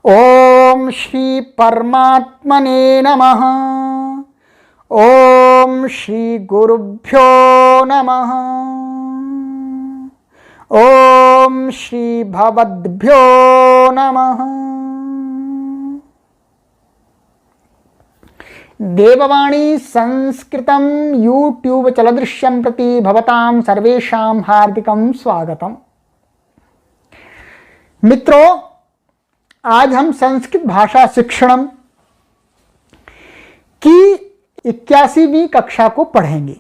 ओम श्री परमात्मने नमः। ओम श्री गुरुभ्यो नमः। ओम श्री भगवद्भ्यो नमः। देववाणी संस्कृतं यूट्यूब चलदृश्यं प्रति भवतां सर्वेषां हार्दिकं स्वागतम्। मित्रों, आज हम संस्कृत भाषा शिक्षणम की 81वीं कक्षा को पढ़ेंगे।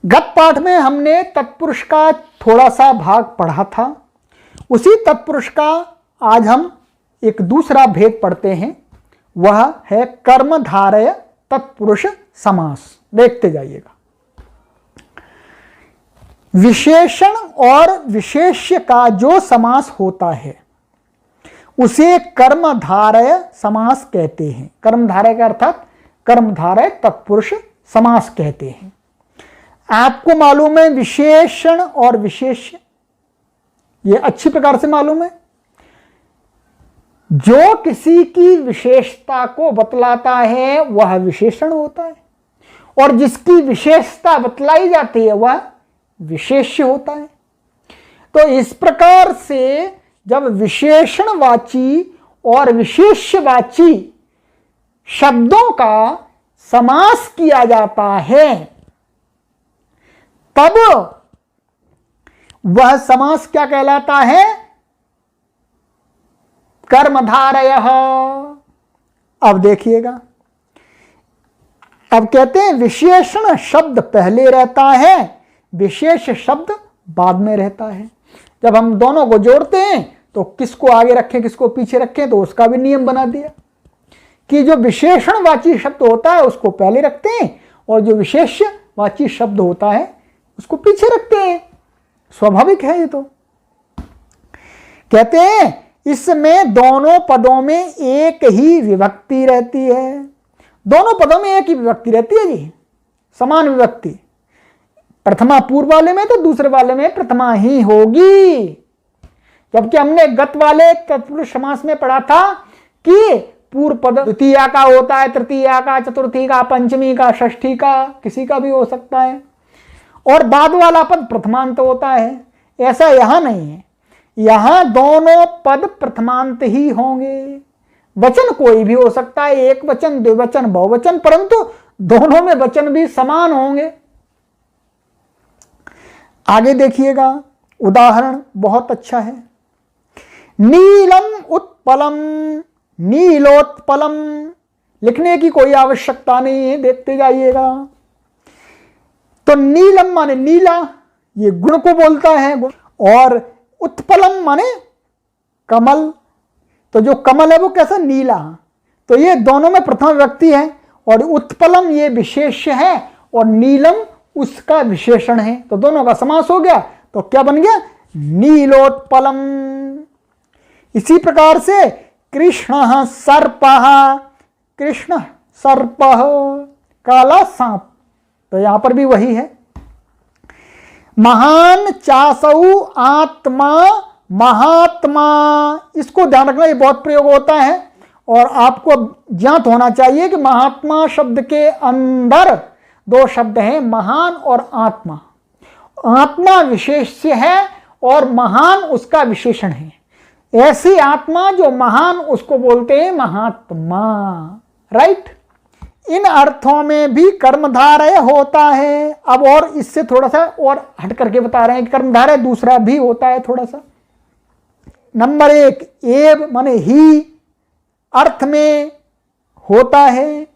गत पाठ में हमने तत्पुरुष का थोड़ा सा भाग पढ़ा था। उसी तत्पुरुष का आज हम एक दूसरा भेद पढ़ते हैं, वह है कर्मधारय तत्पुरुष समास। देखते जाइएगा। विशेषण और विशेष्य का जो समास होता है उसे कर्मधारय समास कहते हैं। कर्मधारय का अर्थात कर्मधारय तत्पुरुष समास कहते हैं। आपको मालूम है विशेषण और विशेष्य, ये अच्छी प्रकार से मालूम है। जो किसी की विशेषता को बतलाता है वह विशेषण होता है, और जिसकी विशेषता बतलाई जाती है वह विशेष्य होता है। तो इस प्रकार से जब विशेषणवाची और विशेष्यवाची शब्दों का समास किया जाता है तब वह समास क्या कहलाता है? कर्मधारयः। अब देखिएगा, अब कहते हैं विशेषण शब्द पहले रहता है, विशेष शब्द बाद में रहता है। जब हम दोनों को जोड़ते हैं तो किसको आगे रखें किसको पीछे रखें, तो उसका भी नियम बना दिया कि जो विशेषणवाची शब्द होता है उसको पहले रखते हैं और जो विशेष्यवाची शब्द होता है उसको पीछे रखते हैं। स्वाभाविक है ये। तो कहते हैं इसमें दोनों पदों में एक ही विभक्ति रहती है। दोनों पदों में एक ही विभक्ति रहती है जी, समान विभक्ति। प्रथमा पूर्व वाले में तो दूसरे वाले में प्रथमा ही होगी। जबकि हमने गत वाले तत्पुरुष समास में पढ़ा था कि पूर्व पद द्वितीया का होता है, तृतीया का, चतुर्थी का, पंचमी का, षष्ठी का, किसी का भी हो सकता है, और बाद वाला पद प्रथमांत होता है। ऐसा यहां नहीं है। यहां दोनों पद प्रथमांत ही होंगे। वचन कोई भी हो सकता है, एक वचन, द्विवचन, बहुवचन, परंतु दोनों में वचन भी समान होंगे। आगे देखिएगा, उदाहरण बहुत अच्छा है। नीलम उत्पलम, नीलोत्पलम लिखने की कोई आवश्यकता नहीं है, देखते जाइएगा। तो नीलम माने नीला, ये गुण को बोलता है, और उत्पलम माने कमल। तो जो कमल है वो कैसा? नीला। तो ये दोनों में प्रथम विभक्ति है, और उत्पलम ये विशेष्य है और नीलम उसका विशेषण है। तो दोनों का समास हो गया, तो क्या बन गया? नीलोत्पलम। इसी प्रकार से कृष्ण सर्पः, कृष्ण सर्पः काला सांप, तो यहां पर भी वही है। महान चासौ आत्मा महात्मा, इसको ध्यान रखना, ये बहुत प्रयोग होता है और आपको ज्ञात होना चाहिए कि महात्मा शब्द के अंदर दो शब्द हैं, महान और आत्मा। आत्मा विशेष्य है और महान उसका विशेषण है। ऐसी आत्मा जो महान उसको बोलते हैं महात्मा। राइट। इन अर्थों में भी कर्मधारय होता है। अब और इससे थोड़ा सा और हट करके बता रहे हैं कि कर्मधारय दूसरा भी होता है थोड़ा सा। नंबर 1 एव माने ही अर्थ में होता है।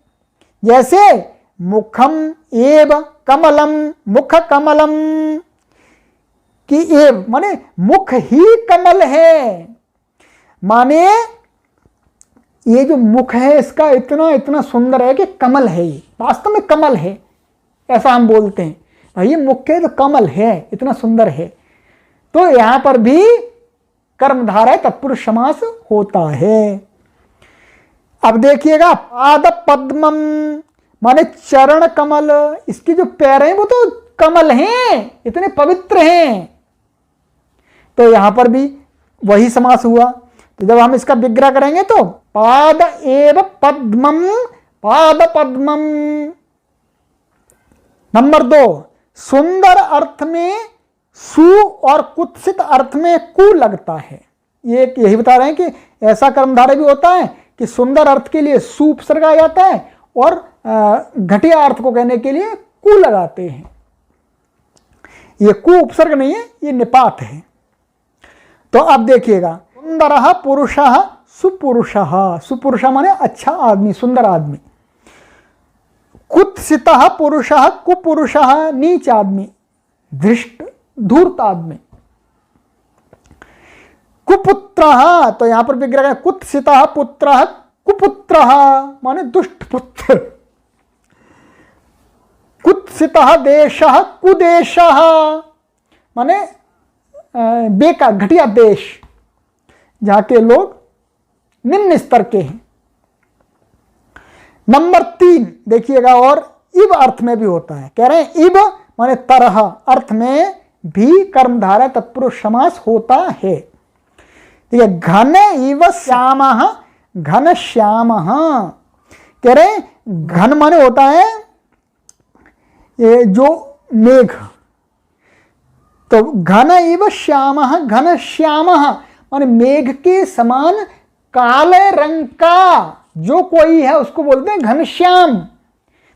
जैसे मुखम एव कमलम, मुख कमलम कि एव माने मुख ही कमल है। माने ये जो मुख है इसका इतना इतना सुंदर है कि कमल है, ये वास्तव में कमल है, ऐसा हम बोलते हैं। भाई मुख है तो कमल है, इतना सुंदर है। तो यहां पर भी कर्मधारय तत्पुरुष समास होता है। अब देखिएगा, पाद पद्मम माने चरण कमल, इसके जो पैर हैं वो तो कमल हैं, इतने पवित्र हैं। तो यहां पर भी वही समास हुआ। जब हम इसका विग्रह करेंगे तो पाद एव पद्मम, पाद पद्मम। नंबर 2, सुंदर अर्थ में सु और कुत्सित अर्थ में कु लगता है। ये यही बता रहे हैं कि ऐसा कर्मधारय भी होता है कि सुंदर अर्थ के लिए सु उपसर्ग आ जाता है और घटिया अर्थ को कहने के लिए कु लगाते हैं। ये कु उपसर्ग नहीं है, ये निपात है। तो अब देखिएगा, सुंदरः पुरुषः सुपुरुषः, सुपुरुष माने अच्छा आदमी, सुंदर आदमी। कुत्सितः पुरुषः कुपुरुषः, नीच आदमी, धृष्ट धूर्त आदमी। कुपुत्रः, तो यहां पर विग्रह है कुत्सितः पुत्रः कुपुत्रः माने दुष्ट पुत्र। कुत्सितः देशः कुदेशः माने बेकार घटिया देश, जहां के लोग निम्न स्तर के हैं। नंबर 3 देखिएगा, और इव अर्थ में भी होता है। कह रहे हैं इव माने तरह अर्थ में भी कर्मधारय तत्पुरुष समास होता है। ठीक है, घन इव श्यामः, घन श्यामः। कह रहे हैं घन माने होता है ये जो मेघ, तो घन इव श्यामः, घन श्यामः माने मेघ के समान काले रंग का जो कोई है उसको बोलते हैं घनश्याम।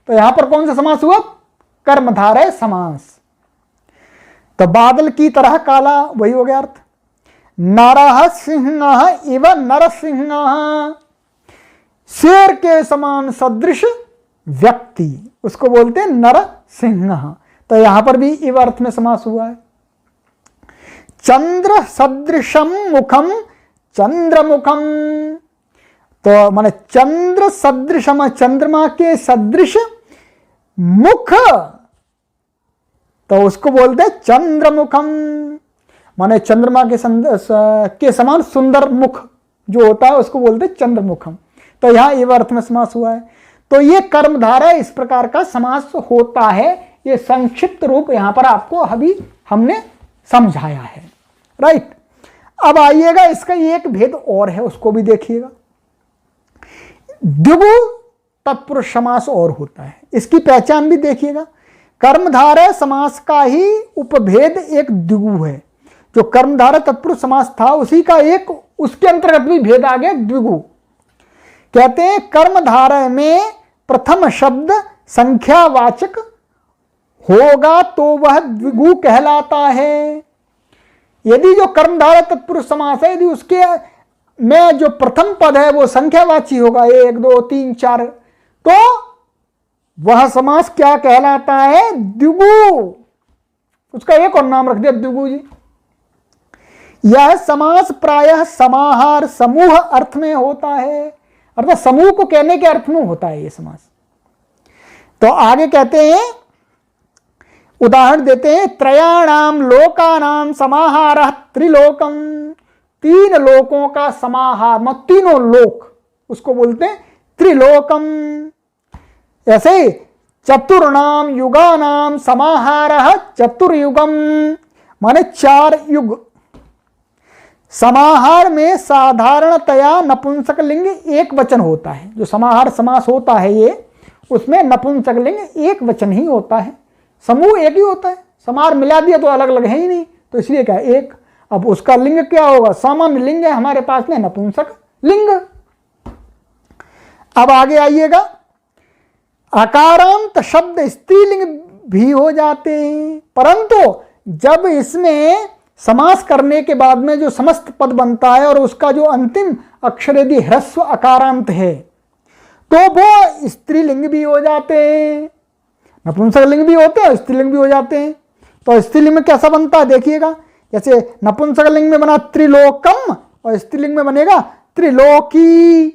तो यहां पर कौन सा समास हुआ? कर्मधारय समास। तो बादल की तरह काला, वही हो गया अर्थ। नरः सिंहः इव नरसिंहः, शेर के समान सदृश व्यक्ति, उसको बोलते हैं नरसिंहः। तो यहां पर भी इव अर्थ में समास हुआ है। चंद्र सदृशम मुखम चंद्रमुखम, तो माने चंद्र सदृशम, चंद्रमा के सदृश मुख, तो उसको बोलते हैं चंद्रमुखम। माने चंद्रमा के समान सुंदर मुख जो होता है उसको बोलते हैं चंद्रमुखम। तो यहां इव अर्थ में समास हुआ है। तो ये कर्मधारय इस प्रकार का समास होता है। ये संक्षिप्त रूप यहां पर आपको अभी हमने समझाया है। राइट, अब आइएगा इसका एक भेद और है, उसको भी देखिएगा। द्विगु तत्पुरुष समास और होता है, इसकी पहचान भी देखिएगा। कर्मधारय समास का ही उपभेद एक द्विगु है। जो कर्मधारय तत्पुरुष समास था उसी का एक उसके अंतर्गत भी भेद आ गया द्विगु। कहते हैं कर्मधारय में प्रथम शब्द संख्यावाचक होगा तो वह द्विगु कहलाता है। यदि जो कर्मधारय तत्पुरुष समास है, यदि उसके में जो प्रथम पद है वो संख्यावाची होगा 1 2 3 4, तो वह समास क्या कहलाता है? द्विगु। उसका एक और नाम रख दिया द्विगु जी। यह समास प्रायः समाहार समूह अर्थ में होता है, अर्थात समूह को कहने के अर्थ में होता है ये समास। तो आगे कहते हैं, उदाहरण देते हैं, त्रयाणाम लोकानाम समाहारः त्रिलोकम, 3 लोकों का समाहार, मतलब तीनों लोक, उसको बोलते हैं त्रिलोकम। ऐसे ही चतुर्णाम युगानाम समाहारः चतुर्युगम, माने 4 युग। समाहार में साधारणतया नपुंसक लिंग एक वचन होता है। जो समाहार समास होता है ये, उसमें नपुंसक लिंग एक वचन ही होता है, समूह एक ही होता है। समाहार मिला दिया तो अलग अलग है ही नहीं, तो इसलिए क्या एक। अब उसका लिंग क्या होगा? सामान्य लिंग है हमारे पास में, नपुंसक लिंग। अब आगे आइएगा, अकारांत शब्द स्त्रीलिंग भी हो जाते हैं, परंतु जब इसमें समास करने के बाद में जो समस्त पद बनता है और उसका जो अंतिम अक्षर यदि ह्रस्व अकारांत है तो वो स्त्रीलिंग भी हो जाते हैं। नपुंसक लिंग भी होते हैं, स्त्रीलिंग भी हो जाते हैं। तो स्त्रीलिंग में कैसा बनता है देखिएगा, जैसे नपुंसक लिंग में बना त्रिलोकम और स्त्रीलिंग में बनेगा त्रिलोकी।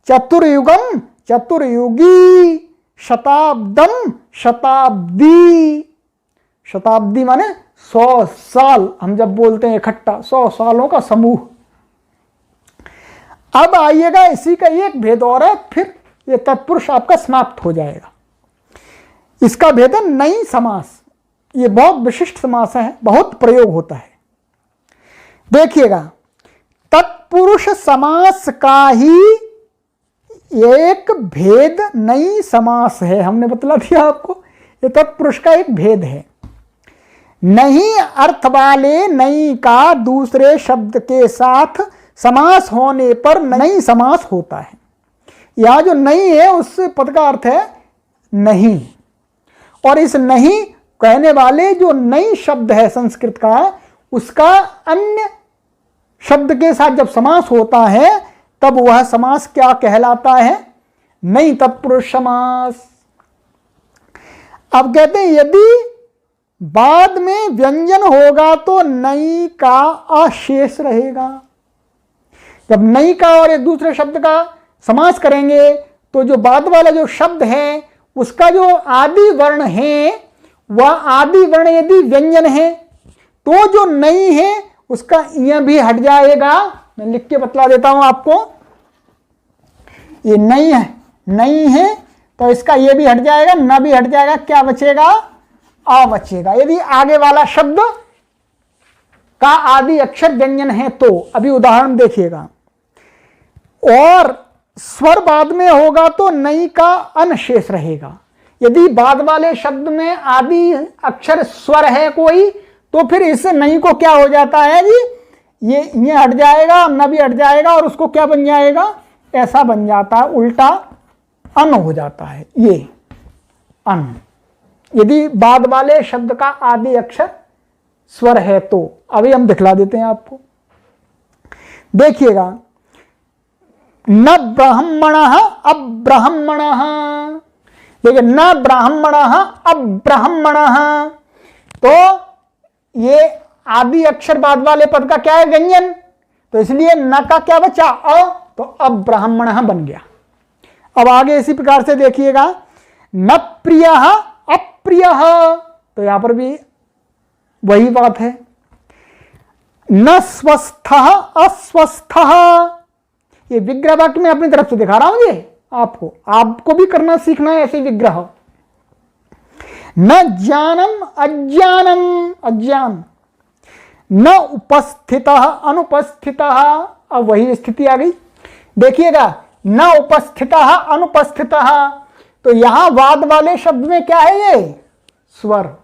चतुर्युगम चतुर्युगी, शताब्दम शताब्दी। शताब्दी माने 100 साल, हम जब बोलते हैं इकट्ठा 100 सालों का समूह। अब आइएगा, इसी का एक भेद और है, फिर ये तत्पुरुष आपका समाप्त हो जाएगा। इसका भेद है नई समास। ये बहुत विशिष्ट समास है, बहुत प्रयोग होता है। देखिएगा, तत्पुरुष तत्पुरुष समास का ही एक भेद नई समास है। हमने बतला दिया आपको, ये तत्पुरुष का एक भेद है। नहीं अर्थ वाले नई का दूसरे शब्द के साथ समास होने पर नई समास होता है। यह जो नई है उस पद का अर्थ है नहीं, और इस नहीं कहने वाले जो नई शब्द है संस्कृत का, उसका अन्य शब्द के साथ जब समास होता है तब वह समास क्या कहलाता है? नई तत्पुरुष समास। अब कहते हैं यदि बाद में व्यंजन होगा तो नई का अशेष रहेगा। जब नई का और एक दूसरे शब्द का समास करेंगे तो जो बाद वाला जो शब्द है उसका जो आदि वर्ण है, वह आदि वर्ण यदि व्यंजन है तो जो नई है उसका यह भी हट जाएगा। मैं लिख के बतला देता हूं आपको, ये नई है, नई है तो इसका ये भी हट जाएगा, न भी हट जाएगा, क्या बचेगा? आ बचेगा। यदि आगे वाला शब्द का आदि अक्षर व्यंजन है तो, अभी उदाहरण देखिएगा, और स्वर बाद में होगा तो नई का अन शेष रहेगा। यदि बाद वाले शब्द में आदि अक्षर स्वर है कोई, तो फिर इससे नई को क्या हो जाता है जी? ये हट जाएगा, न भी हट जाएगा, और उसको क्या बन जाएगा? ऐसा बन जाता है, उल्टा अन हो जाता है, ये अन। यदि बाद वाले शब्द का आदि अक्षर स्वर है तो। अभी हम दिखला देते हैं आपको, देखिएगा। न ब्राह्मणः अब्राह्मणः, देखिए न ब्राह्मणः अब्राह्मणः, तो ये आदि अक्षर बाद वाले पद का क्या है? व्यंजन। तो इसलिए न का क्या बचा? अ, तो अब्राह्मणः बन गया। अब आगे इसी प्रकार से देखिएगा, न प्रियः अप्रियः, तो यहां पर भी वही बात है। न स्वस्थः अस्वस्थः, ये विग्रह वाक्य में अपनी तरफ से दिखा रहा हूं, ये आपको भी करना सीखना है ऐसे विग्रह। न ज्ञानम अज्ञानम, अज्ञान। न उपस्थितः अनुपस्थितः, अब वही स्थिति आ गई। देखिएगा, न उपस्थितः अनुपस्थितः, तो यहां वाद वाले शब्द में क्या है? ये स्वर,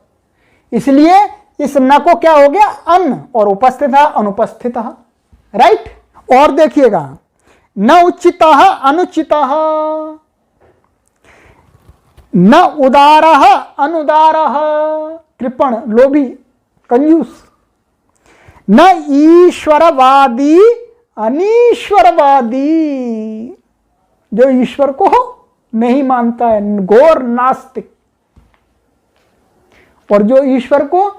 इसलिए इस न को क्या हो गया? अन, और उपस्थितः अनुपस्थितः, राइट। और देखिएगा, न उचितः अनुचितः, न उदारः अनुदारः, कृपण लोभी कंजूस। न ईश्वरवादी अनीश्वरवादी, जो ईश्वर को नहीं मानता है, घोर नास्तिक, और जो ईश्वर को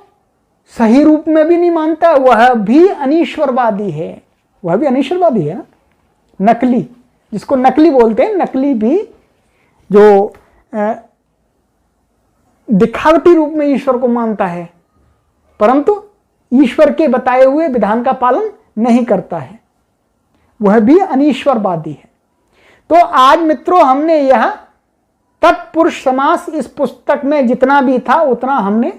सही रूप में भी नहीं मानता है वह भी अनीश्वरवादी है। वह भी अनीश्वरवादी है, नकली, जिसको नकली बोलते हैं। नकली भी जो दिखावटी रूप में ईश्वर को मानता है परंतु ईश्वर के बताए हुए विधान का पालन नहीं करता है, वह भी अनीश्वरवादी है। तो आज मित्रों हमने यह तत्पुरुष समास इस पुस्तक में जितना भी था उतना हमने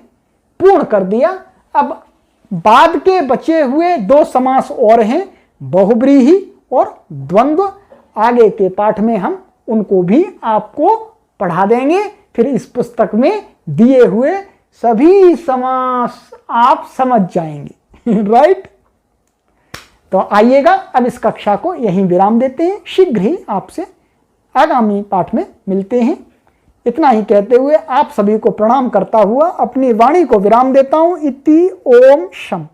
पूर्ण कर दिया। अब बाद के बचे हुए 2 समास और हैं, बहुव्रीहि और द्वंद्व। आगे के पाठ में हम उनको भी आपको पढ़ा देंगे, फिर इस पुस्तक में दिए हुए सभी समास आप समझ जाएंगे। राइट। तो आइएगा, अब इस कक्षा को यहीं विराम देते हैं। शीघ्र ही आपसे आगामी पाठ में मिलते हैं। इतना ही कहते हुए आप सभी को प्रणाम करता हुआ अपनी वाणी को विराम देता हूं। इति ओम शम।